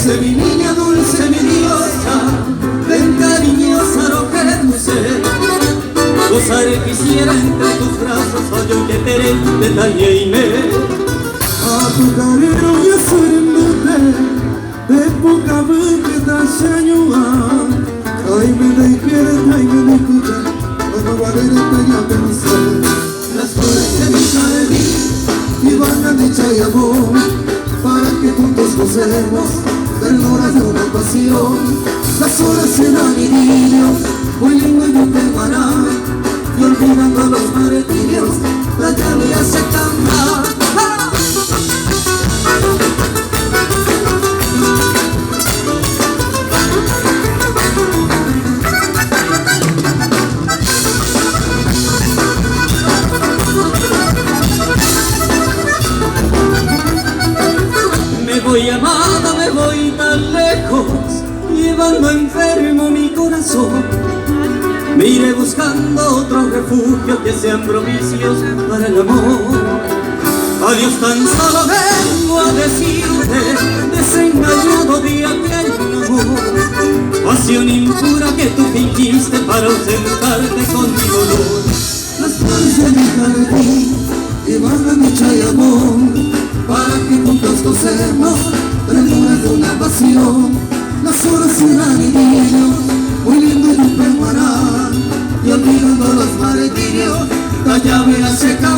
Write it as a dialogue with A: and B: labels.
A: dulce mi niña, dulce mi diosa, ven cariñosa lo que tú sé. Gozar quisiera entre tus brazos, hoy que te detalle y me. A tu carero y a su de poca vez que te señora. Ay me de izquierda, ay me de escucha, cuando valerete ya pensé. Las flores de mi jardín y van a dicha y amor, para que juntos gocemos ternura de una pasión. Las horas serán idilios, muy lindo y muy peruana, y olvidando los martirios, la llave hace cantar. Me voy amada, me voy tan lejos, llevando enfermo mi corazón. Me iré buscando otro refugio que sean propicios para el amor. Adiós, tan solo vengo a decirte, desengañado de aquel amor, pasión impura que tú fingiste para ausentarte con mi dolor. Las flores de mi jardín llevan dicha y amor, para que juntos gocemos tremuras de una pasión. Las horas serán idilios, muy lindo y muy permanente, y olvidando los martirios, la llave hace caer.